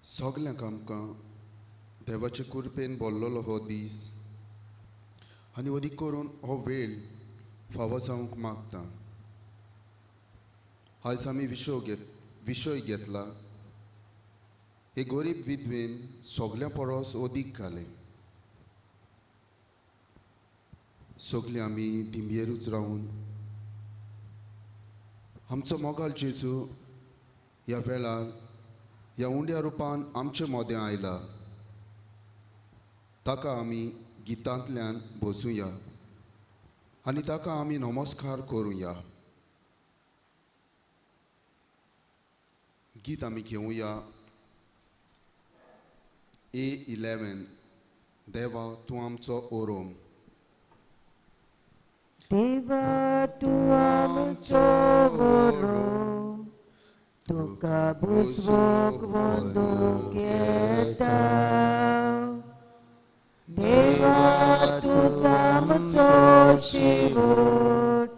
सगल्यांक आमकां देवाचे कृपेन भरलेलो हो दीस आनी अदीक करून हो वेळ फावो जावंक मागता. आयज आमी विशय घेतला हे गरीब विधवेन सगल्या परस अदीक घालें. सगलीं आमी दिंबयेरूच रावन आमचो मोगाल जेजू ह्या वेळार ह्या उंड्या रुपान आमचे मोदें आयला. ताका आमी गितांतल्यान बसूया आनी ताका आमी नमस्कार करुया. गीत आमी घेवया A11 देवा तूं आमचो ओरोम. देवा तूं आमचो ओरोम, तुका बुजवूंक वंदूक येता. देवा तूं आमचो शेवट,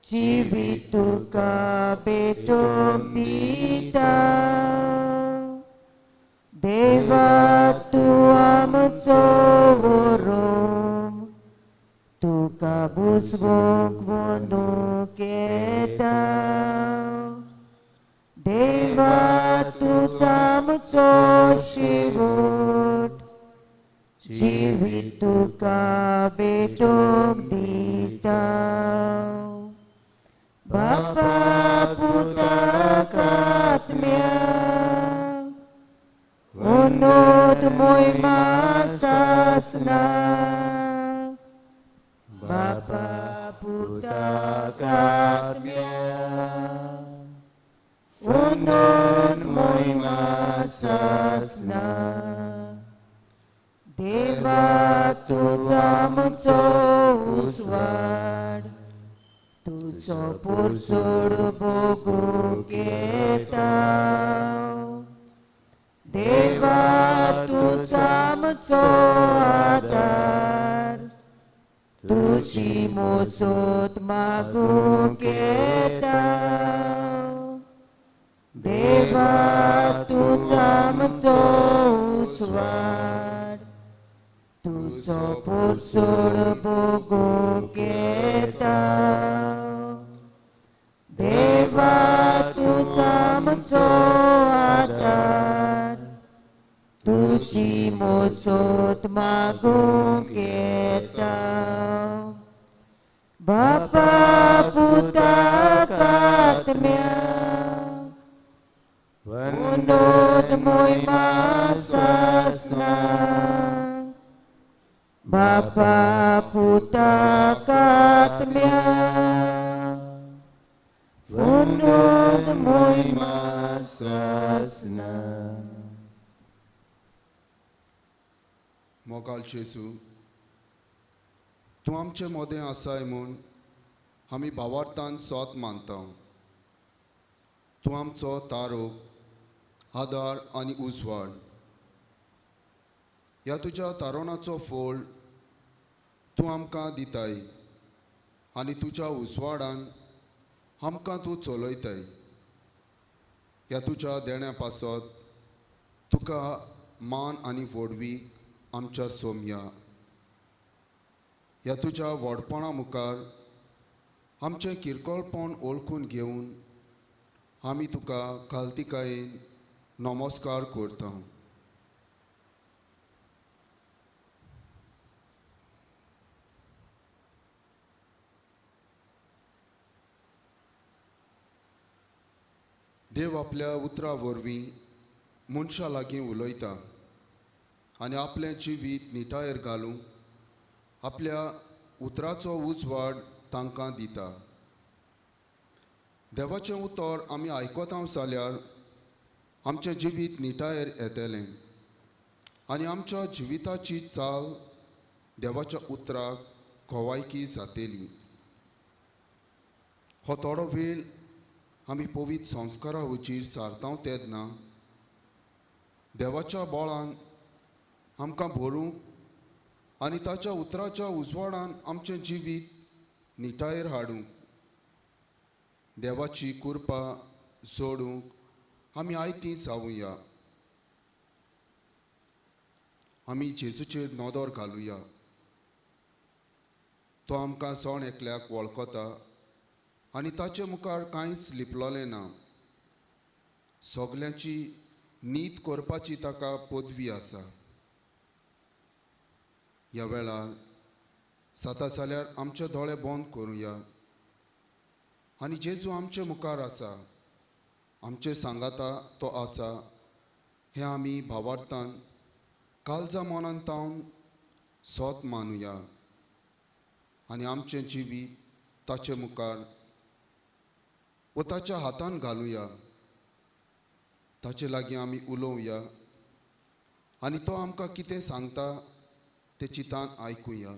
जिवीत तुका भेटोवंक दिता. देवा तूं आमचो ओरोम, तुका बुजवूंक वंदूक येता. देवा तूं आमचो शेवट, जिवीत तुका भेटोवंक दिता. बापा पुताक आत्म्याक उन्नत मोहिमा सासनाक. बापा पुताक आत्म्याक उन्नत मोहिमा सासनाक. देवा तूं आमचो उजवाड, तुजो पुरसोड भोगूंक येता. देवा तूं आमचो आदार, तुजी मोजत मागूंक येता. देवा तूं आमचो उजवाड, तुजो पुरसोड भोगूंक येता. देवा तूं आमचो आदार, तुजी मोजत मागूंक येता. बापा पुताक आत्म्याक उन्नत मोहिमा सासनाक. बापा पुताक आत्म्याक उन्नत मोहिमा सासनाक. मोगाल जेजू तूं आमचें मोदें आसाय म्हूण आमी भावार्थान सोत मानता. तूं आमचो तारोक, आदार आनी उजवाड. ह्या तुज्या तारोणाचो फळ तूं आमकां दिताय आनी तुज्या उजवाडान आमकां तूं चलयताय. ह्या तुज्या देण्या पासत तुका मान आनी व्हडवीक आमच्या सोम्या. ह्या तुज्या व्हडपणा मुखार आमचें किरकोळपण ओळखून घेवन आमी तुका खालतिकायेन नमस्कार करता. देव आपल्या उतरा वरवीं मनशां लागीं उलयता आनी आपलें जिवीत निटायेर घालूंक आपल्या उतराचो उजवाड तांकां दिता. देवाचें उतर आमी आयकता जाल्यार आमचें जिवीत निटायेर येतलें आनी आमच्या जिविताची चाल देवाच्या उतराक खोवायकी जातली. हो थोडो वेळ आमी पवित्र संस्कारा हुजीर सारता तेन्ना देवाच्या बोळान आमकां भरूंक आनी ताच्या उतराच्या उजवाडान आमचें जिवीत निटायेर हाडूंक देवाची कृपा जोडूंक आमी आयतीं जावुया. आमी जेजूचेर नदर घालुया. तो आमकां सण एकल्याक वळखता आनी ताचे मुखार कांयच लिपलोलें ना. सगल्यांची नीत करपाची ताका पदवी आसा. ह्या वेळार जाता जाल्यार आमचे दोळे बंद करुया आनी जेजू आमचे मुखार आसा, आमचे सांगाता तो आसा हें आमी भावार्थान काळजा मनान तावन सोत मानुया आनी आमचें जिवीत ताचे मुखार व ताच्या हातान घालुया. ताचे लागीं आमी उलोवया आनी तो आमकां कितें सांगता तें चितान आयकुया.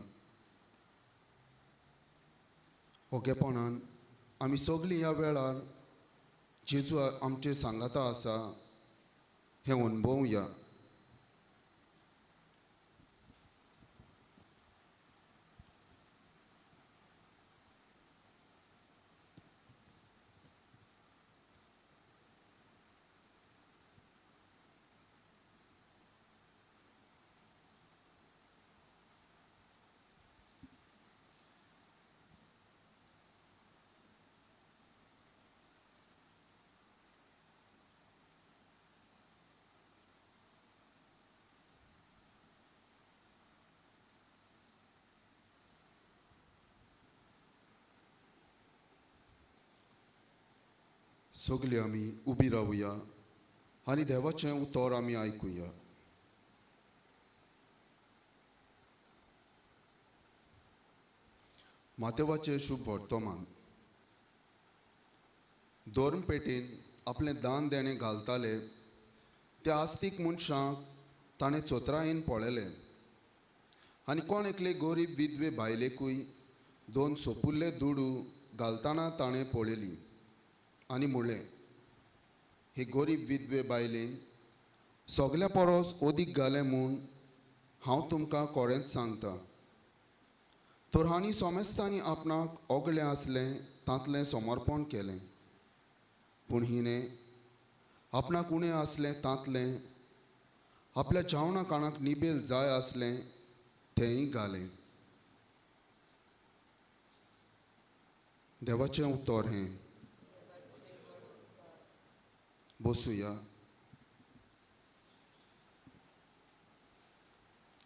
ओगेपणान आमी सगळीं ह्या वेळार जेजू आमचे सांगाता आसा हें अणभवुया. सगळीं आमी उबी रावुया आनी देवाचें उतर आमी आयकुया. मातेवाचें शुभ वर्तमान. धोर्म पेटेन आपलें दान देणें घालताले त्या आस्तीक मनशाक ताणें चोत्रायेन पळयलें आनी कोण एकले गरीब विधवे बायलेकूय 2 सोपुल्ले दुडू घालतना ताणें पळयली आनी म्हणलें, हे गरीब विधवे बायलेन सगल्या परस ओदीक घालें म्हूण हांव तुमकां कोडेंच सांगता. तर हांणी सोमेस्तांनी आपणाक ओगळें आसलें तांतलें समर्पण केलें, पूण हिणें आपणाक उणें आसलें तांतलें आपल्या जेवणा काणाक निबेल जाय आसलें तेंय घालें. देवाचें उतर हें. बसूया.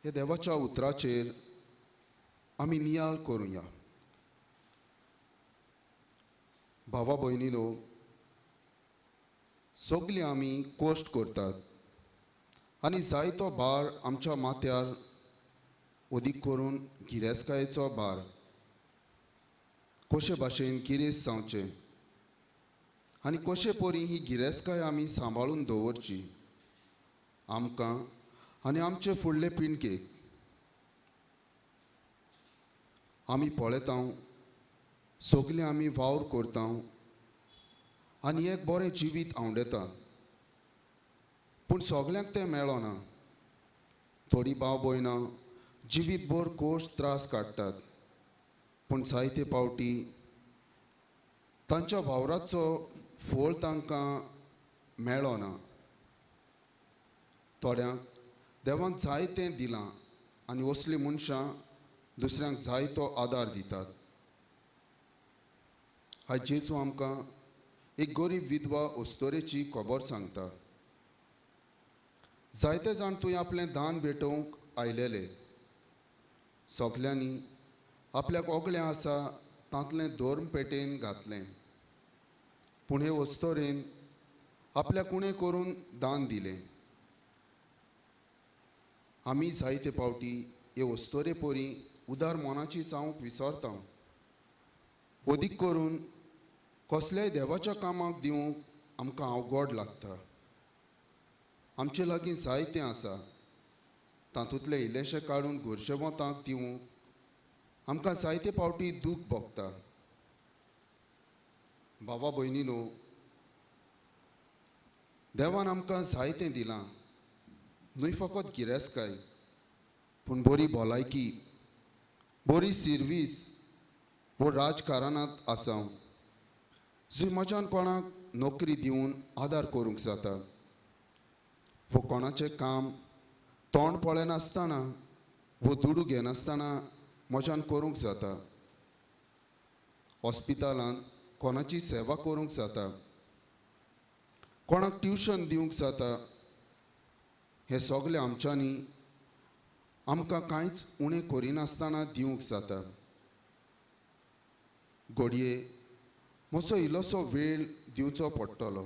हे देवाच्या उतराचेर आमी नियाळ करुया. भावा भयणीनो, सगळीं आमी कोश्ट करतात आनी जायतो भार आमच्या माथ्यार ओदीक करून गिरेस्तकायेचो भार. कशे भाशेन गिरेस्त जावचें आनी कशे परी ही गिरेस्तकाय आमी सांबाळून दवरची आमकां आनी आमचे फुडले पिणकेक. आमी पळयता सगळीं आमी वावर करता आनी एक बरें जिवीत आवडेता, पूण सगल्यांक तें मेळना. थोडी भाव भयणां जिवीतभर कोश्ट त्रास काडटात, पूण जायते पावटी तांच्या वावराचो फळ तांकां मेळना. थोड्यांक देवान जायतें दिलां आनी असलीं मनशां दुसऱ्यांक जायतो आदार दितात. आयज जेजू आमकां एक गरीब विधवा ओस्तोरेची खबर सांगता. जायते जाण थंय आपलें दान भेटोवंक आयलेले. सगल्यांनी आपल्याक ओगळें आसा तांतलें धोर्म पेटेन घातलें, पूण हे ओस्तोरेन आपल्याक उणें करून दान दिलें. आमी जायते पावटी हे ओस्तोरे परी उदार मनाची जावंक विसरता. ओदीक करून कसल्याय देवाच्या कामाक दिवंक आमकां अवघड लागता. आमचे लागीं जायतें आसा, तातूंतलें इल्लेशें काडून घरचेवंतांक दिवंक आमकां जायते पावटी दूख भोगता. भावा भयणीनो, देवान आमकां जायतें दिलां. न्हय फकत गिरेस्तकाय, पूण बरी भलायकी, बरी सिर्वीस वो राजकारणांत आसां जंय म्हज्यान कोणाक नोकरी दिवन आदार करूंक जाता. वो कोणाचें काम तोंड पळयनासतना वो दुडू घेनासतना मजान करूंक जाता. हॉस्पिटलांत कोणाची सेवा करूंक जाता, कोणाक ट्युशन दिवंक जाता. हे सगळे आमच्यांनी आमकां कांयच उणें करिनासतना दिवंक जाता. घडये मातसो इल्लोसो वेळ दिवचो पडटलो.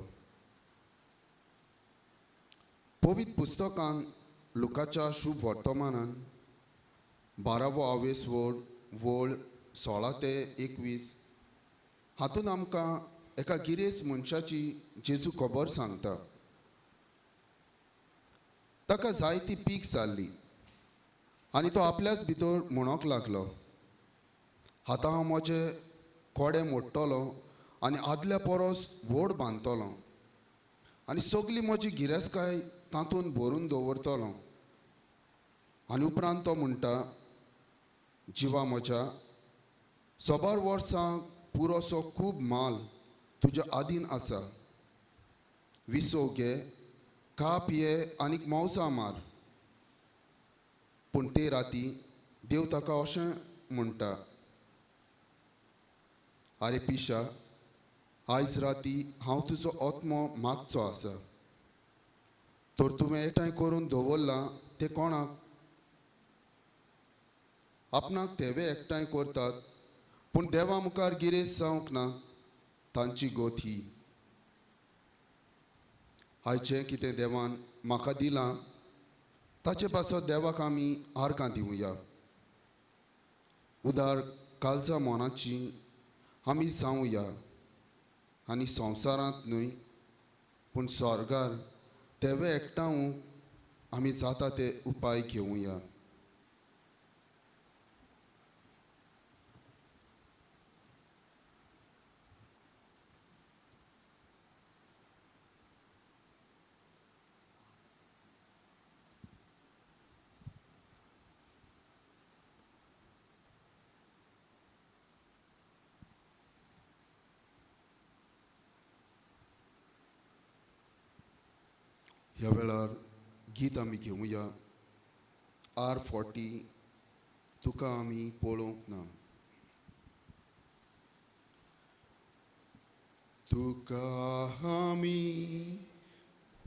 पवित्र पुस्तकान लुकाच्या शुभ वर्तमानान 12वो आवेसवड वळ 16 ते 21 हातून आमकां एका गिरेस्त मनशाची जेजू खबर सांगता. ताका जायती पीक जाल्ली आनी तो आपल्याच भितर म्हणोंक लागलो, आतां हांव म्हजे कोडे मोडटलो आनी आदल्या परस व्हड बांदतलो आनी सगळी म्हजी गिरेस्तकाय तातूंत भरून दवरतलो. आनी उपरांत तो म्हणटा, जिवा म्हज्या, 100 वर्सां पुरोसो खूब माल तुज्या आदीन आसा. विसो घे, खा पिये आनीक मौसा मार. पूण ते राती देव ताका अशें म्हणटा, आरे पिशा, आयज राती हांव तुजो आत्मो मागचो आसा. तर तुवें एकठांय करून दवरलां तें कोणाक? आपणाक तेवे एकठांय करतात, पूण देवा मुखार गिरेस्त जावंक ना. तांची गोत ही. आयचें कितें देवान म्हाका दिलां ताचे पासत देवाक आमी आर्गां दिवया. उदार काळजा मोनाची आमी जावया आनी संवसारांत न्हय पूण स्वर्गार तेवे एकठांवूंक आमी जाता ते उपाय घेवया. ह्या वेळार गीत आमी घेवया. R40 तुका आमी पळोवंक ना. तुका आमी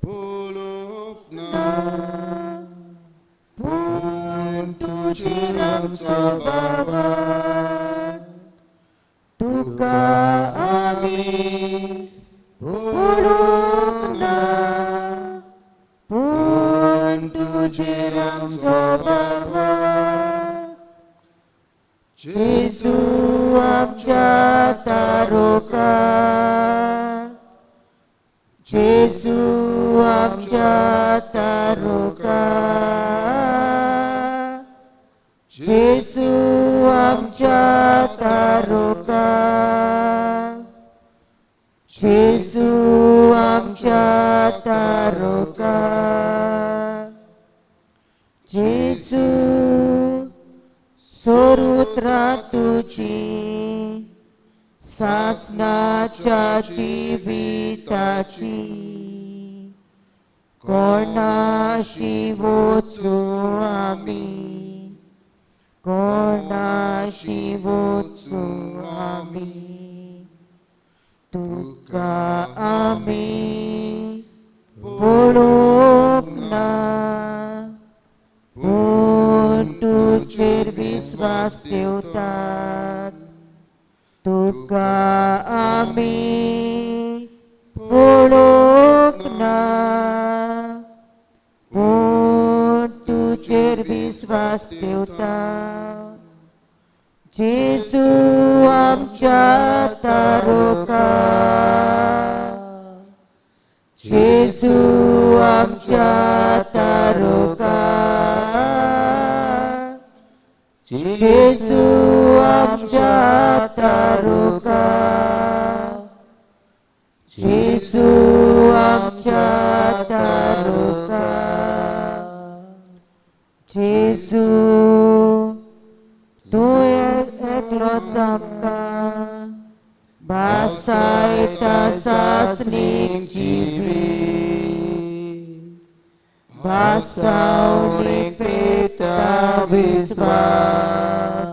पळोवंक ना, पूण तुजेर आमचो बाबा. तुका आमी पळोवंक ना, पूण तुजेर आमचो बाबा. जेजू आमच्या तारोका, जेजू आमच्या तारोका, जेजू आमच्या तारोका, जेजू आमच्या तारोका. जेजू सोरुत्रा तुजी सासनाच्या जिविताची कोणाशी वचू आमी, कोणाशी वचू आमी. तुका आमी पळोवंक ना, पूण तुजेर विस्वास ठेवतात. तुका आमी पळोवंक ना, पूण तुजेर विस्वास ठेवतात. जेजू आमच्या तारोका, जेजू आमच्या तारोका, जेजू आमच्या तारोका, जेजू आमच्या तारोका. जेजू तूं एकलोच आमकां भासायता सासणीक जिवी, भासावणी पेटा विश्वास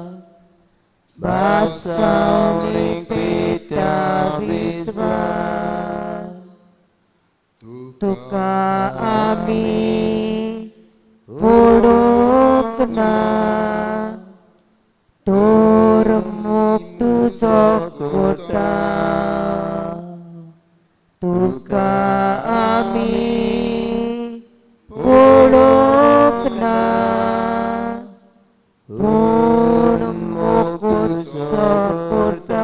भासावणी पेटा विश्वास तुका आमी पडूंक ना तोर मोग तुजो करता तुका आमी पडूंक ना पूण मोग तुजो करता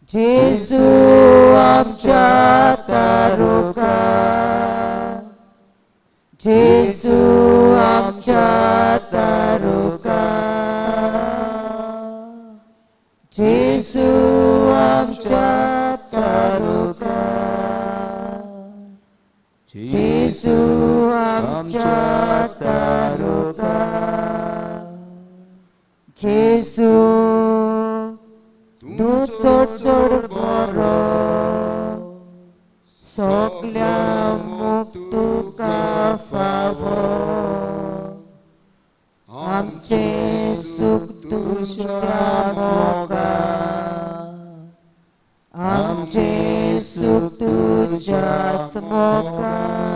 जेजू आमच्या तारुका जेजू आमच्या तारुका जेजू आमच्या तारुका जेजू आमच्या तारुका जेजू तूं चड चड बरो सगळ्यांक तुका फावो आमचें सूख तुज्या मोगान आमचें सूख तुज्याच मोगान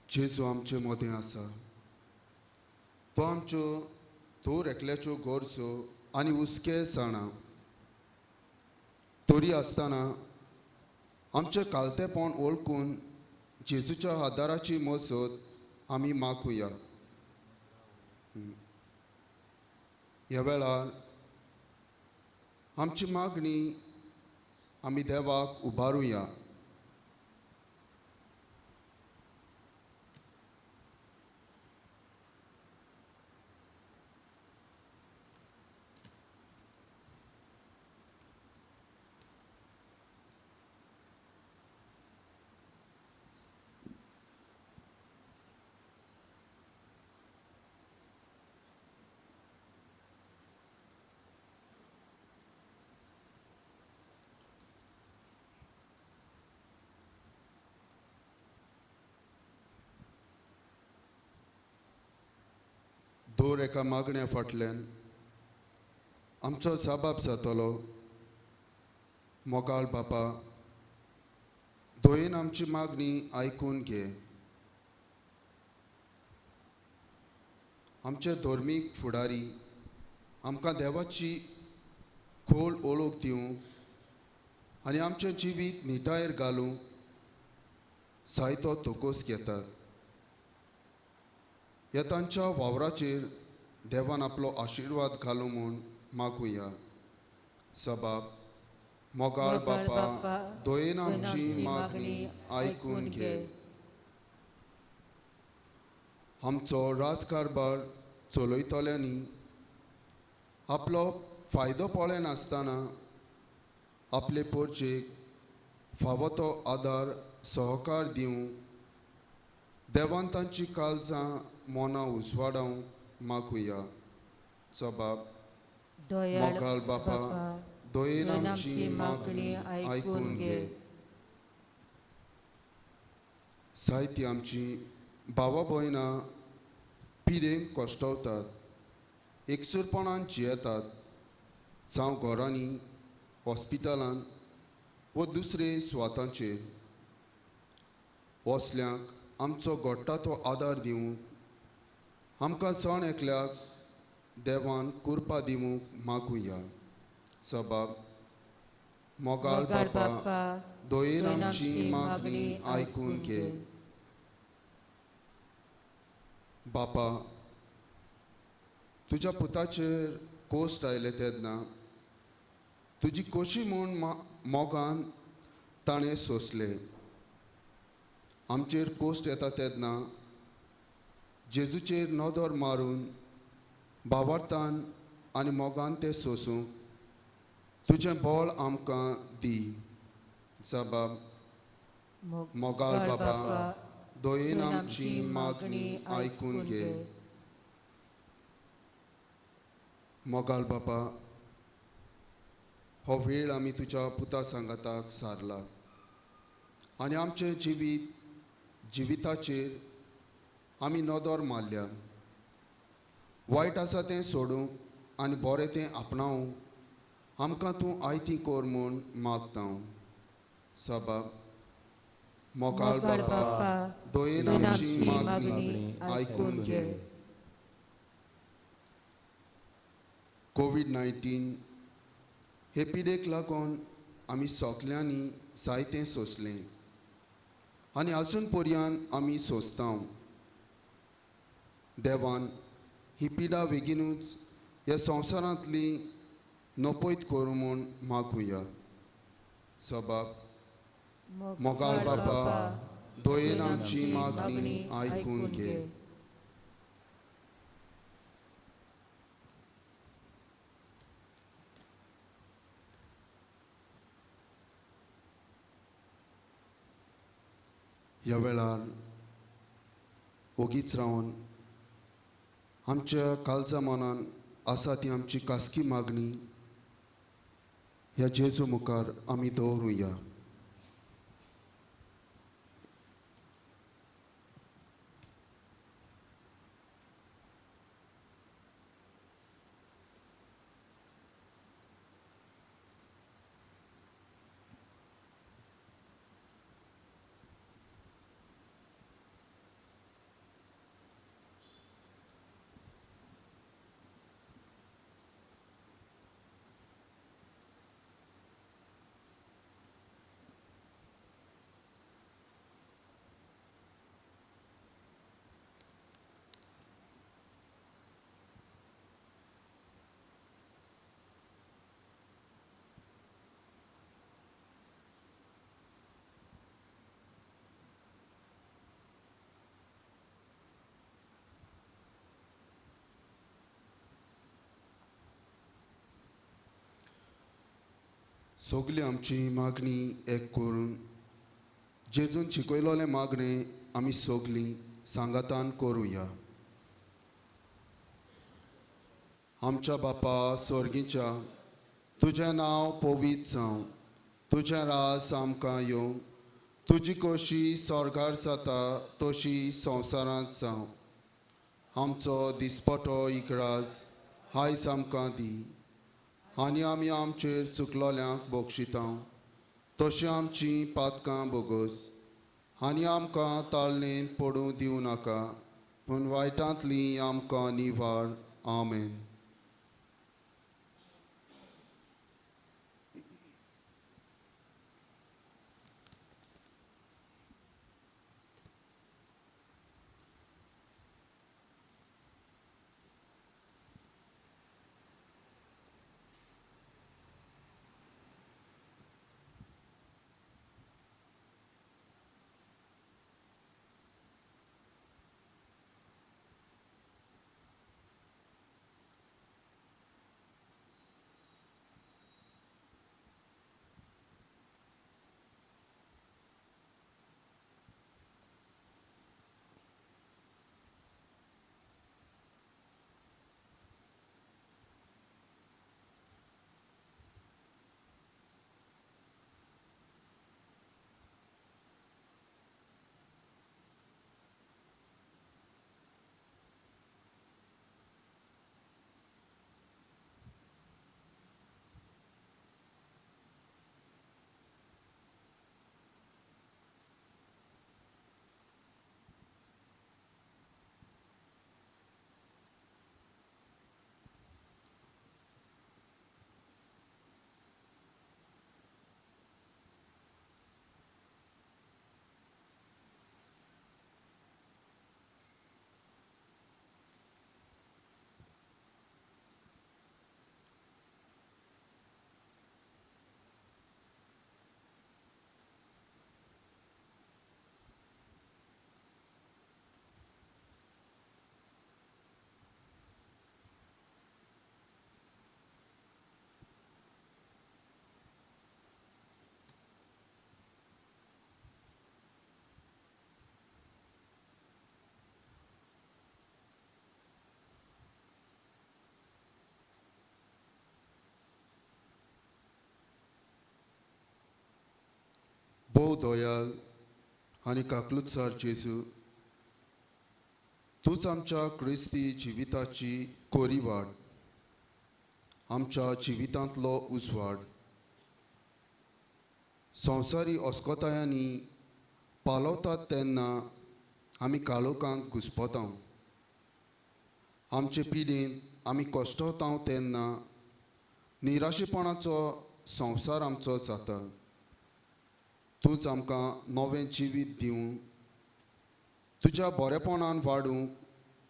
जेजू आमचे मदें आसा तो आमच्यो तोर एकल्याच्यो गरजो आनी हुस्के जाणा तोरी आसतना आमचें कालतेपण ओळखून जेजूच्या आदाराची मजत आमी मागुया ह्या वेळार आमची मागणी आमी देवाक उबारुया दर एका मागण्या फाटल्यान आमचो जबाब जातलो मोगाळ बापा दोयेन आमची मागणी आयकून घे आमचे धर्मीक फुडारी आमकां देवाची खोल ओळख दिवंक आनी आमचें जिवीत निटायेर घालूंक जायतो तोकोस घेतात ह्या तांच्या वावराचेर देवान आपलो आशिर्वाद घालूं म्हूण मागुया सबाब मोगाळ बापा दोयेन आमची मागणी आयकून घे आमचो राजकारबार चलयतल्यांनी आपलो फायदो पळय नासतना आपले पोरचेक फावो तो आदार सहकार दिवंक देवान तांची काळजां मोना उजवाडावंक मागुया सबाब मोगाळ बापा दोयेन आमची मागणी आयकून घे जायतीं आमची भावा भयणां पिडेंत कोश्टवतात एकसुरपणान जियेतात जावं घरांनी हॉस्पिटलांत वो दुसरे सुवातांचेर वसल्यांक आमचो घडटा तो आदार दिवंक आमकां जण एकल्याक देवान कुर्पा दिवंक मागुया सबाब मोगाळ बापा दोयेन आमची मागणी आयकून घे बापा तुज्या पुताचेर कोस्ट आयले तेन्ना तुजी खोशी म्हूण मोगान ताणें सोंसले आमचेर कोस्ट येता तेन्ना जेजूचेर नदर मारून भावार्थान आनी मोगान तें सोंसूंक तुजें बळ आमकां दी सबाब मोगाळ बाबा दोयेन आमची मागणी आयकून घे मोगाल बापा, हो वेळ आमी तुज्या पुता सांगाताक सारला आनी आमचें जिविताचेर आमी नदर मारल्या. वायट आसा तें सोडूंक आनी बरें तें आपणावंक आमकां तूं आयती कोर म्हूण मागता. सबाब, मोगाल बापा, दोयेन आमची मागणी आयकून घे. कोविड-19 हे पिडेक लागून आमी सगल्यांनी जायतें सोंसलें आनी आजून पर्यान आमी सोंसता. देवान ही पिडा बेगीनूच ह्या संवसारांतली नपयत करूं म्हूण मागुया. सबाब, मोगाल बापा, दोयेन आमची मागणी आयकून घे. ह्या वेळार ओगीच रावन आमच्या काळजा मनान आसा ती आमची खासगी मागणी ह्या जेजू मुखार आमी दवरुया. सगली आमची मागणी एक करून जेजून शिकयलोलें मागणें आमी सगलीं सांगातान करुया. आमच्या बापा स्वर्गीच्या, तुजें नांव पवित्र जावं, तुजें रास आमकां येवं, तुजी खोशी स्वर्गार जाता तशी संवसारांत जावं. आमचो दिसपटो इकराज आयज आमकां दी आनी आमी आमचेर चुकलोल्यांक बक्षिता तशीं आमचीं पातकां बोगोस आनी आमकां ताळणेन पडूं दिवं नाका, पूण वायटांतलीं आमकां निवार. आमेन. भोव दयाल आनी काकलुतसार जेजू, तूच आमच्या क्रिस्ती जिविताची कोरी वाड, आमच्या जिवितांतलो उजवाड. संवसारी ओस्कोतायांनी पालवतात तेन्ना आमी काळोखांत घुस्पता. आमचे पिडेंत आमी कश्टवता तेन्ना निराशेपणाचो संवसार आमचो जाता. तूंच आमकां नवें जिवीत दिवंक, तुज्या बरेपणान वाडूंक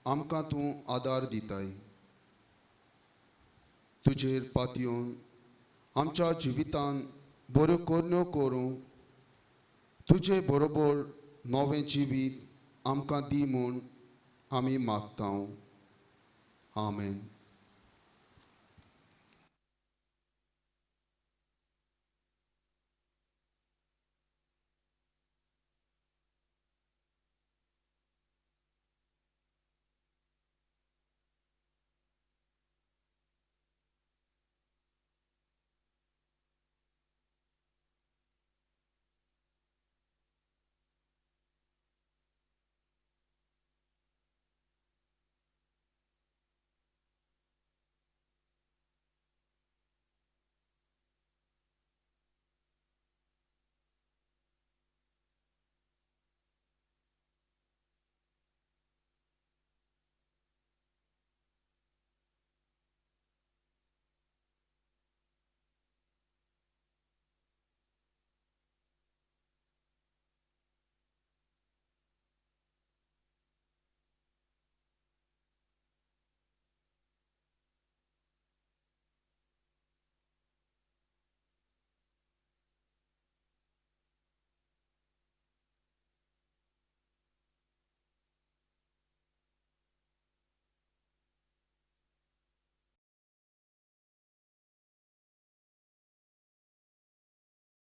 आमकां तूं आदार दिताय. तुजेर पातयेवन आमच्या जिवितान बऱ्यो कोरण्यो करूंक तुजे बरोबर नवें जिवीत आमकां दी म्हूण आमी मागता. आमेन.